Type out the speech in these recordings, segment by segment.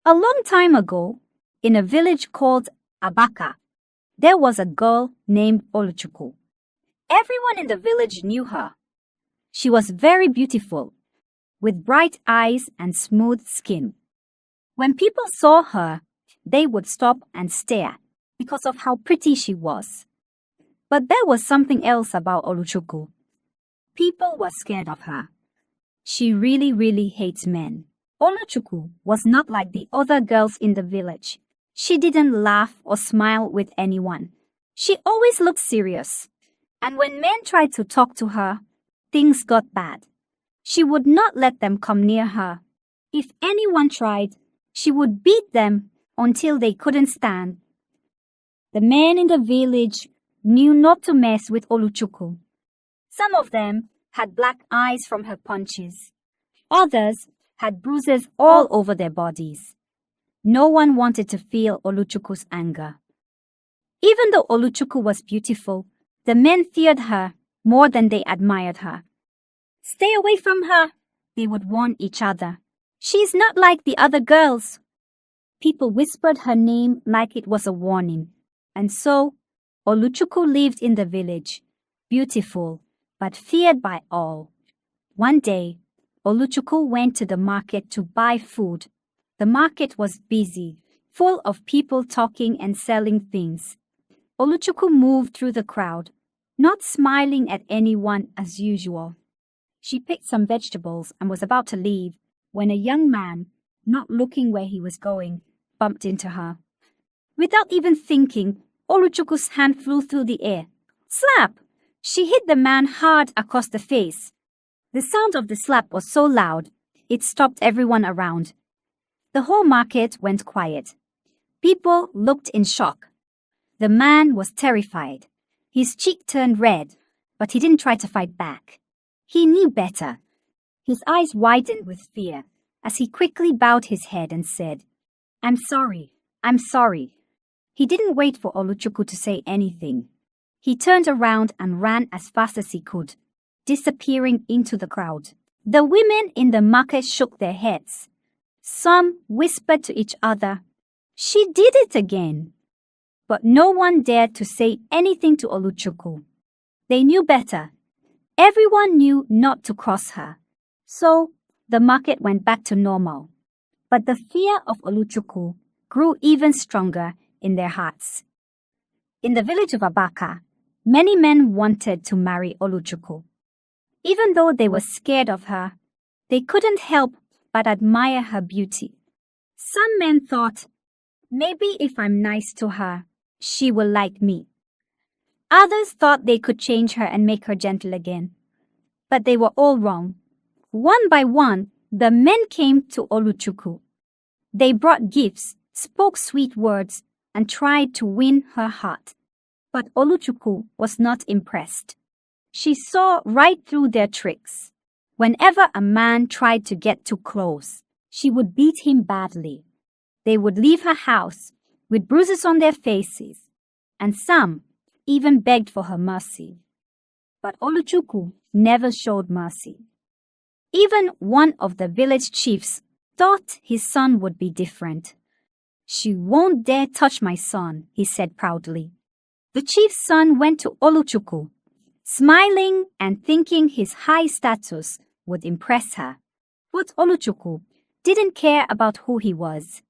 A long time ago, in a village called Abaka, there was a girl named Oluchuku. Everyone in the village knew her. She was very beautiful, with bright eyes and smooth skin. When people saw her, they would stop and stare because of how pretty she was. But there was something else about Oluchuku. People were scared of her. She really hates men. Oluchuku was not like the other girls in the village. She didn't laugh or smile with anyone. She always looked serious. And when men tried to talk to her, things got bad. She would not let them come near her. If anyone tried, she would beat them until they couldn't stand. The men in the village knew not to mess with Oluchuku. Some of them had black eyes from her punches. Others had bruises all over their bodies. No one wanted to feel Oluchuku's anger. Even though Oluchuku was beautiful, the men feared her more than they admired her. "Stay away from her," they would warn each other. "She's not like the other girls." People whispered her name like it was a warning. And so, Oluchuku lived in the village, beautiful, but feared by all. One day, Oluchuku went to the market to buy food. The market was busy, full of people talking and selling things. Oluchuku moved through the crowd, not smiling at anyone as usual. She picked some vegetables and was about to leave when a young man, not looking where he was going, bumped into her. Without even thinking, Oluchuku's hand flew through the air. Slap! She hit the man hard across the face. The sound of the slap was so loud, it stopped everyone around. The whole market went quiet. People looked in shock. The man was terrified. His cheek turned red, but he didn't try to fight back. He knew better. His eyes widened with fear as he quickly bowed his head and said, I'm sorry. He didn't wait for Oluchuku to say anything. He turned around and ran as fast as he could, disappearing into the crowd. The women in the market shook their heads. Some whispered to each other, "She did it again." But no one dared to say anything to Oluchuku. They knew better. Everyone knew not to cross her. So the market went back to normal. But the fear of Oluchuku grew even stronger in their hearts. In the village of Abaka, many men wanted to marry Oluchuku. Even though they were scared of her, they couldn't help but admire her beauty. Some men thought, maybe if I'm nice to her, she will like me. Others thought they could change her and make her gentle again. But they were all wrong. One by one, the men came to Oluchuku. They brought gifts, spoke sweet words, and tried to win her heart. But Oluchuku was not impressed. She saw right through their tricks. Whenever a man tried to get too close, she would beat him badly. They would leave her house with bruises on their faces, and some even begged for her mercy. But Oluchuku never showed mercy. Even one of the village chiefs thought his son would be different. "She won't dare touch my son," he said proudly. The chief's son went to Oluchuku, smiling and thinking his high status would impress her. But Oluchuku didn't care about who he was.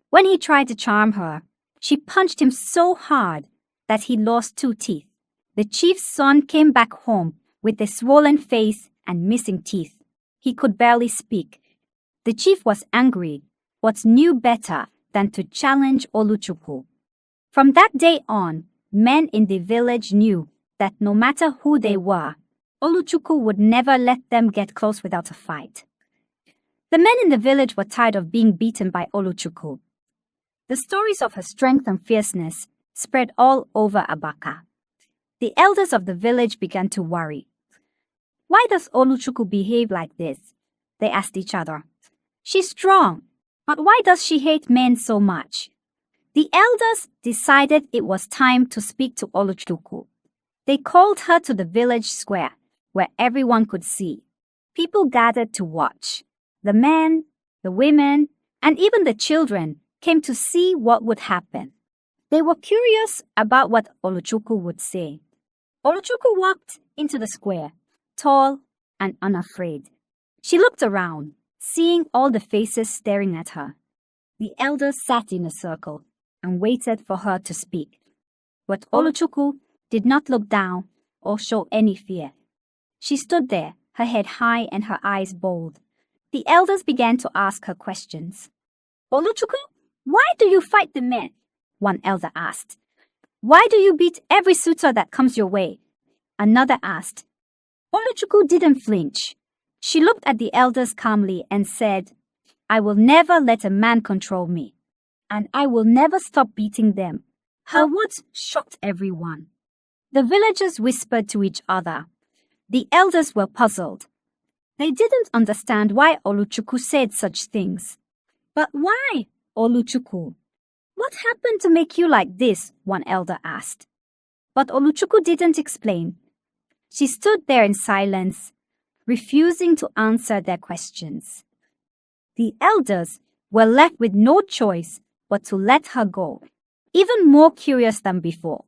When he tried to charm her, she punched him so hard that he lost 2 teeth. The chief's son came back home with a swollen face and missing teeth. He could barely speak. The chief was angry, but knew better than to challenge Oluchuku. From that day on, men in the village knew that no matter who they were, Oluchuku would never let them get close without a fight. The men in the village were tired of being beaten by Oluchuku. The stories of her strength and fierceness spread all over Abaka. The elders of the village began to worry. "Why does Oluchuku behave like this?" they asked each other. "She's strong, but why does she hate men so much?" The elders decided it was time to speak to Oluchuku. They called her to the village square, where everyone could see. People gathered to watch. The men, the women, and even the children came to see what would happen. They were curious about what Oluchuku would say. Oluchuku walked into the square, tall and unafraid. She looked around, seeing all the faces staring at her. The elders sat in a circle and waited for her to speak. But Oluchuku did not look down or show any fear. She stood there, her head high and her eyes bold. The elders began to ask her questions. "Oluchuku, why do you fight the men?" one elder asked. "Why do you beat every suitor that comes your way?" Another asked. Oluchuku didn't flinch. She looked at the elders calmly and said, "I will never let a man control me, and I will never stop beating them." Her words shocked everyone. The villagers whispered to each other. The elders were puzzled. They didn't understand why Oluchuku said such things. "But why, Oluchuku? What happened to make you like this?" one elder asked. But Oluchuku didn't explain. She stood there in silence, refusing to answer their questions. The elders were left with no choice but to let her go, even more curious than before.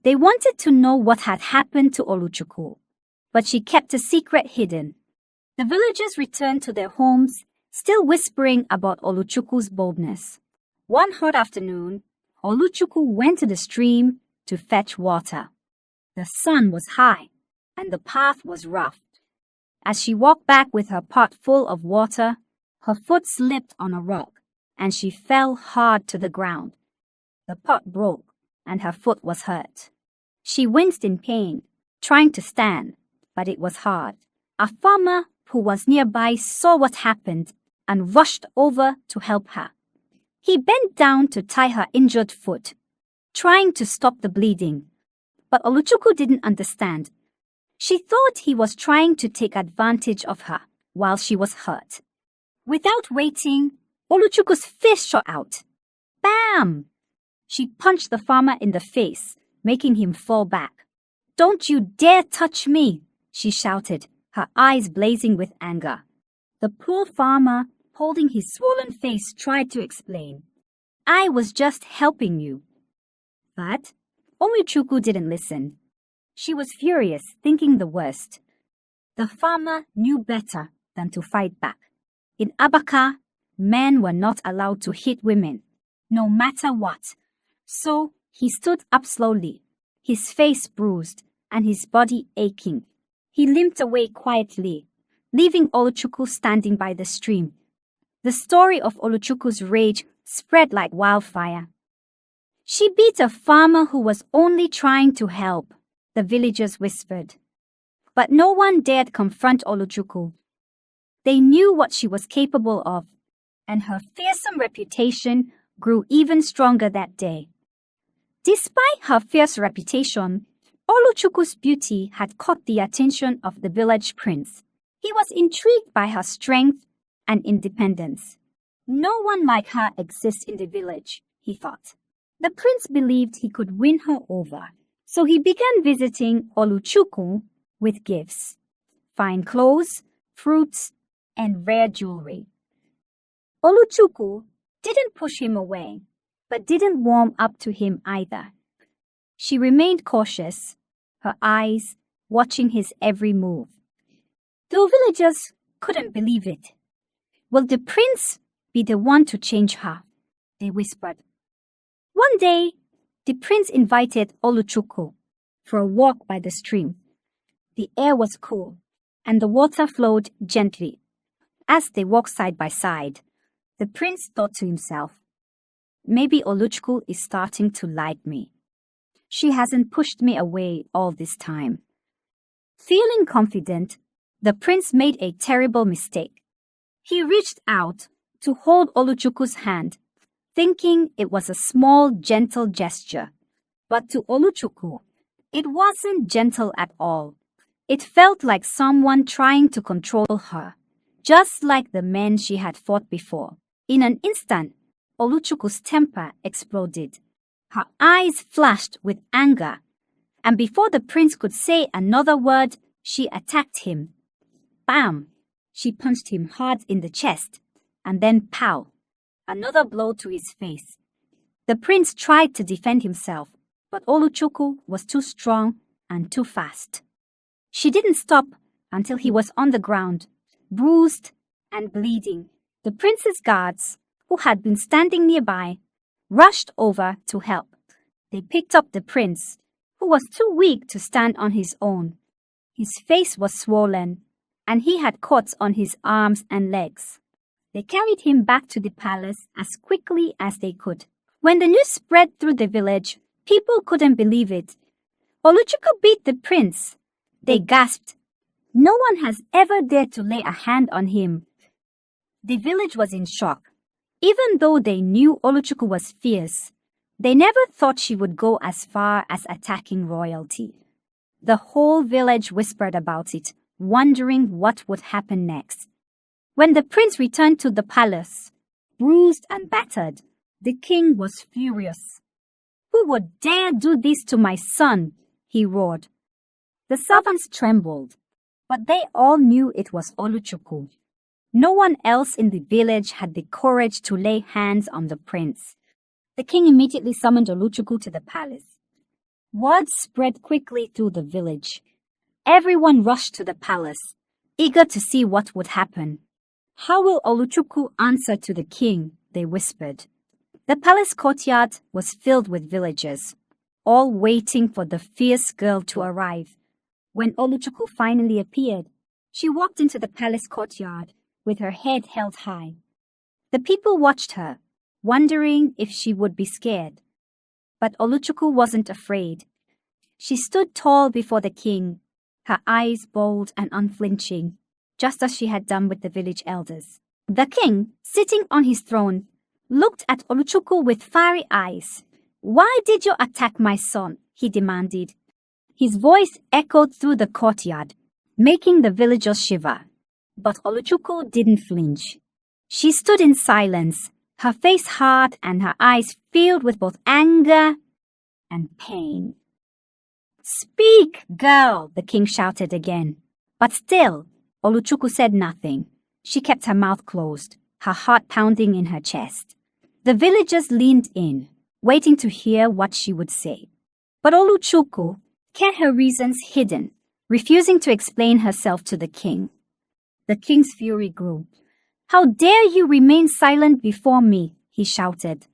They wanted to know what had happened to Oluchuku, but she kept a secret hidden. The villagers returned to their homes, still whispering about Oluchuku's boldness. One hot afternoon, Oluchuku went to the stream to fetch water. The sun was high, and the path was rough. As she walked back with her pot full of water, her foot slipped on a rock, and she fell hard to the ground. The pot broke, and her foot was hurt. She winced in pain, trying to stand, but it was hard. A farmer who was nearby saw what happened and rushed over to help her. He bent down to tie her injured foot, trying to stop the bleeding. But Oluchuku didn't understand. She thought he was trying to take advantage of her while she was hurt. Without waiting, Oluchuku's fist shot out. Bam! She punched the farmer in the face, making him fall back. "Don't you dare touch me!" she shouted, her eyes blazing with anger. The poor farmer, holding his swollen face, tried to explain. "I was just helping you." But Oluchuku didn't listen. She was furious, thinking the worst. The farmer knew better than to fight back. In Abaka, men were not allowed to hit women, no matter what. So he stood up slowly, his face bruised and his body aching. He limped away quietly, leaving Oluchuku standing by the stream. The story of Oluchuku's rage spread like wildfire. "She beat a farmer who was only trying to help," the villagers whispered. But no one dared confront Oluchuku. They knew what she was capable of, and her fearsome reputation grew even stronger that day. Despite her fierce reputation, Oluchuku's beauty had caught the attention of the village prince. He was intrigued by her strength and independence. No one like her exists in the village, he thought. The prince believed he could win her over, so he began visiting Oluchuku with gifts, fine clothes, fruits, and rare jewelry. Oluchuku didn't push him away, but didn't warm up to him either. She remained cautious, her eyes watching his every move. The villagers couldn't believe it. "Will the prince be the one to change her?" they whispered. One day, the prince invited Oluchuku for a walk by the stream. The air was cool, and the water flowed gently. As they walked side by side, the prince thought to himself, "Maybe Oluchuku is starting to like me. She hasn't pushed me away all this time." Feeling confident, the prince made a terrible mistake. He reached out to hold Oluchuku's hand, thinking it was a small, gentle gesture. But to Oluchuku, it wasn't gentle at all. It felt like someone trying to control her, just like the men she had fought before. In an instant, Oluchuku's temper exploded. Her eyes flashed with anger, and before the prince could say another word, she attacked him. Bam! She punched him hard in the chest, and then pow! another blow to his face. The prince tried to defend himself, but Oluchuku was too strong and too fast. She didn't stop until he was on the ground, bruised and bleeding. The prince's guards, who had been standing nearby, rushed over to help. They picked up the prince, who was too weak to stand on his own. His face was swollen, and he had cuts on his arms and legs. They carried him back to the palace as quickly as they could. When the news spread through the village, people couldn't believe it. Oluchuku beat the prince. They gasped. No one has ever dared to lay a hand on him. The village was in shock. Even though they knew Oluchuku was fierce, they never thought she would go as far as attacking royalty. The whole village whispered about it, wondering what would happen next. When the prince returned to the palace, bruised and battered, the king was furious. "Who would dare do this to my son?" he roared. The servants trembled, but they all knew it was Oluchuku. No one else in the village had the courage to lay hands on the prince. The king immediately summoned Oluchuku to the palace. Word spread quickly through the village. Everyone rushed to the palace, eager to see what would happen. "How will Oluchuku answer to the king?" they whispered. The palace courtyard was filled with villagers, all waiting for the fierce girl to arrive. When Oluchuku finally appeared, she walked into the palace courtyard with her head held high. The people watched her, wondering if she would be scared. But Oluchuku wasn't afraid. She stood tall before the king, her eyes bold and unflinching, just as she had done with the village elders. The king, sitting on his throne, looked at Oluchuku with fiery eyes. "Why did you attack my son?" he demanded. His voice echoed through the courtyard, making the villagers shiver. But Oluchuku didn't flinch. She stood in silence, her face hard and her eyes filled with both anger and pain. "Speak, girl!" the king shouted again. But still, Oluchuku said nothing. She kept her mouth closed, her heart pounding in her chest. The villagers leaned in, waiting to hear what she would say. But Oluchuku kept her reasons hidden, refusing to explain herself to the king. The king's fury grew. "How dare you remain silent before me?" he shouted.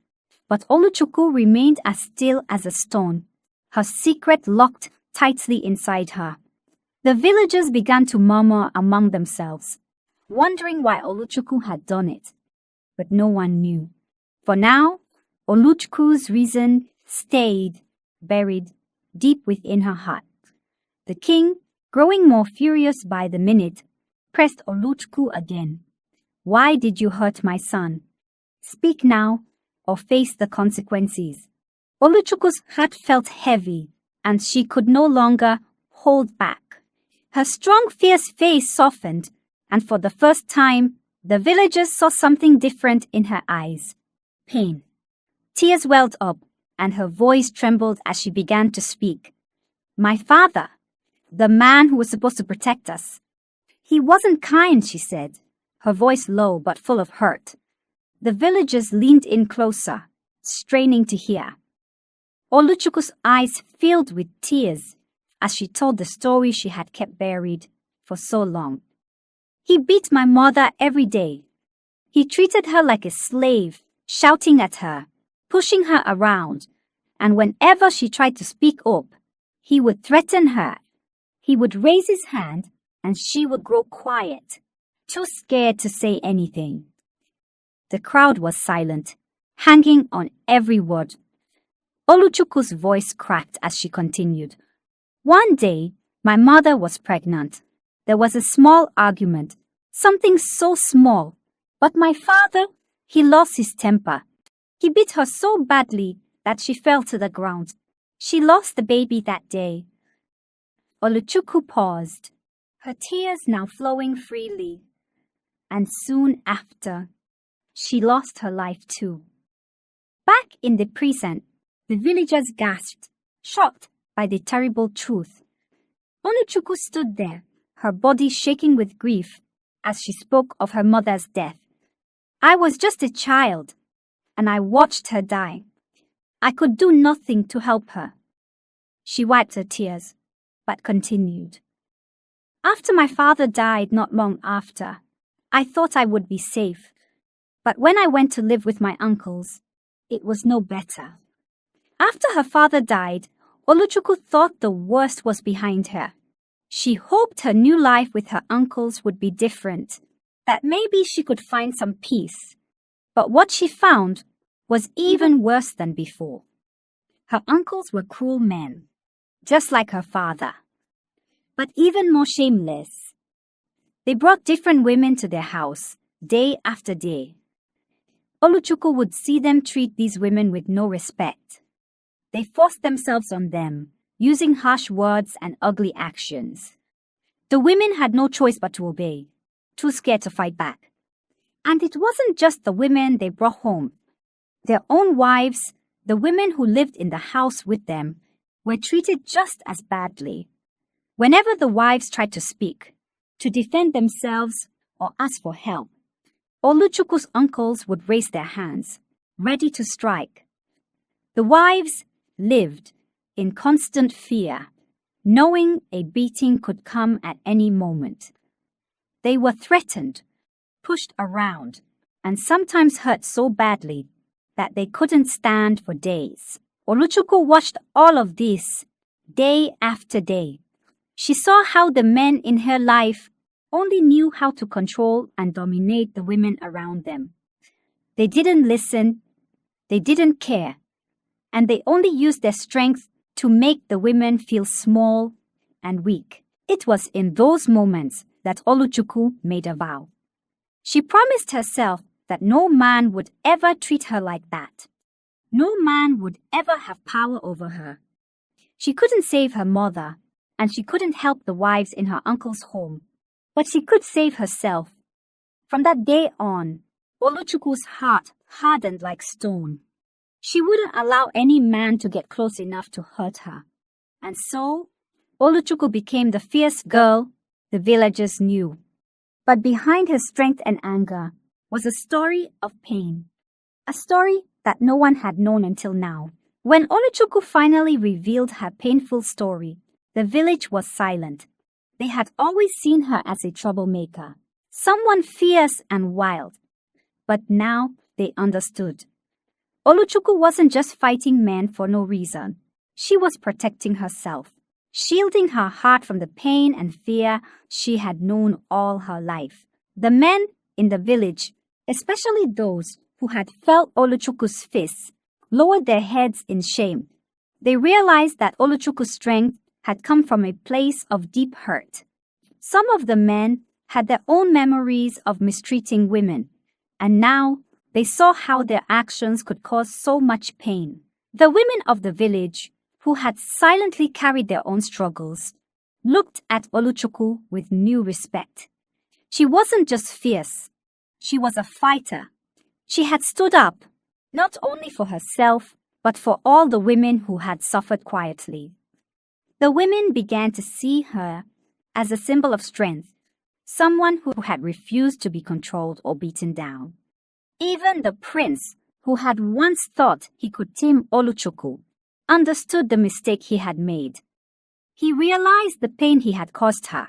But Oluchuku remained as still as a stone, her secret locked tightly inside her. The villagers began to murmur among themselves, wondering why Oluchuku had done it. But no one knew. For now, Oluchuku's reason stayed buried deep within her heart. The king, growing more furious by the minute, pressed Oluchuku again. "Why did you hurt my son? Speak now or face the consequences." Oluchuku's heart felt heavy, and she could no longer hold back. Her strong, fierce face softened, and for the first time, the villagers saw something different in her eyes. Pain. Tears welled up, and her voice trembled as she began to speak. "My father, the man who was supposed to protect us. He wasn't kind," she said, her voice low but full of hurt. The villagers leaned in closer, straining to hear. Oluchuku's eyes filled with tears as she told the story she had kept buried for so long. "He beat my mother every day. He treated her like a slave, shouting at her, pushing her around, and whenever she tried to speak up, he would threaten her. He would raise his hand and she would grow quiet, too scared to say anything." The crowd was silent, hanging on every word. Oluchuku's voice cracked as she continued. "One day, my mother was pregnant. There was a small argument, something so small, but my father, he lost his temper. He beat her so badly that she fell to the ground. She lost the baby that day." Oluchuku paused, her tears now flowing freely. And soon after, she lost her life too. Back in the present, the villagers gasped, shocked by the terrible truth. Oluchuku stood there, her body shaking with grief as she spoke of her mother's death. "I was just a child. and I watched her die. I could do nothing to help her. She wiped her tears, but continued. After my father died not long after, I thought I would be safe. But when I went to live with my uncles, it was no better. After her father died, Oluchuku thought the worst was behind her. She hoped her new life with her uncles would be different, that maybe she could find some peace. But what she found was even worse than before. Her uncles were cruel men, just like her father, but even more shameless. They brought different women to their house, day after day. Oluchuku would see them treat these women with no respect. They forced themselves on them, using harsh words and ugly actions. The women had no choice but to obey, too scared to fight back. And it wasn't just the women they brought home. Their own wives, the women who lived in the house with them, were treated just as badly. Whenever the wives tried to speak, to defend themselves or ask for help, Oluchuku's uncles would raise their hands, ready to strike. The wives lived in constant fear, knowing a beating could come at any moment. They were threatened, pushed around, and sometimes hurt so badly that they couldn't stand for days. Oluchuku watched all of this, day after day. She saw how the men in her life only knew how to control and dominate the women around them. They didn't listen, they didn't care, and they only used their strength to make the women feel small and weak. It was in those moments that Oluchuku made a vow. She promised herself that no man would ever treat her like that. No man would ever have power over her. She couldn't save her mother, and she couldn't help the wives in her uncle's home, but she could save herself. From that day on, Oluchuku's heart hardened like stone. She wouldn't allow any man to get close enough to hurt her. And so, Oluchuku became the fierce girl the villagers knew. But behind her strength and anger was a story of pain. A story that no one had known until now. When Oluchuku finally revealed her painful story, the village was silent. They had always seen her as a troublemaker, someone fierce and wild. But now they understood. Oluchuku wasn't just fighting men for no reason. She was protecting herself, shielding her heart from the pain and fear she had known all her life. The men in the village, especially those who had felt Oluchuku's fists, lowered their heads in shame. They realized that Oluchuku's strength had come from a place of deep hurt. Some of the men had their own memories of mistreating women, and now they saw how their actions could cause so much pain. The women of the village, who had silently carried their own struggles, looked at Oluchuku with new respect. She wasn't just fierce, she was a fighter. She had stood up, not only for herself, but for all the women who had suffered quietly. The women began to see her as a symbol of strength, someone who had refused to be controlled or beaten down. Even the prince, who had once thought he could tame Oluchuku, understood the mistake he had made. He realized the pain he had caused her,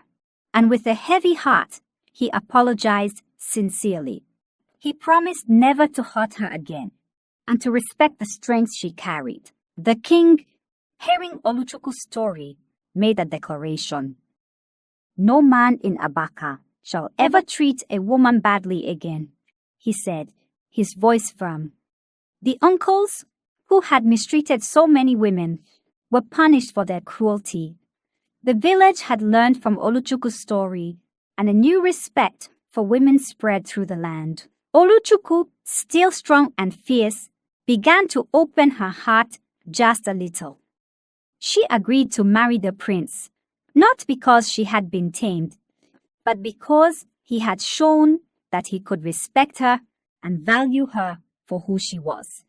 and with a heavy heart, he apologized sincerely. He promised never to hurt her again, and to respect the strength she carried. The king, hearing Oluchuku's story, made a declaration. "No man in Abaka shall ever treat a woman badly again," he said, his voice firm. The uncles, who had mistreated so many women, were punished for their cruelty. The village had learned from Oluchuku's story, and a new respect for women spread through the land. Oluchuku, still strong and fierce, began to open her heart just a little. She agreed to marry the prince, not because she had been tamed, but because he had shown that he could respect her and value her for who she was.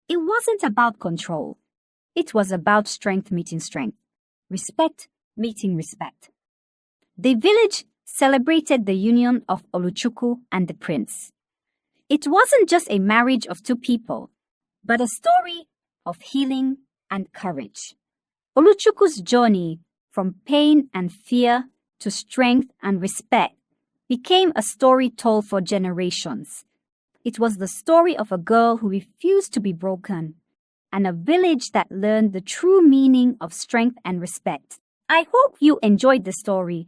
It wasn't about control. It was about strength meeting strength, respect meeting respect. The village celebrated the union of Oluchuku and the prince. It wasn't just a marriage of two people, but a story of healing and courage. Oluchuku's journey from pain and fear to strength and respect became a story told for generations. It was the story of a girl who refused to be broken and a village that learned the true meaning of strength and respect. I hope you enjoyed the story.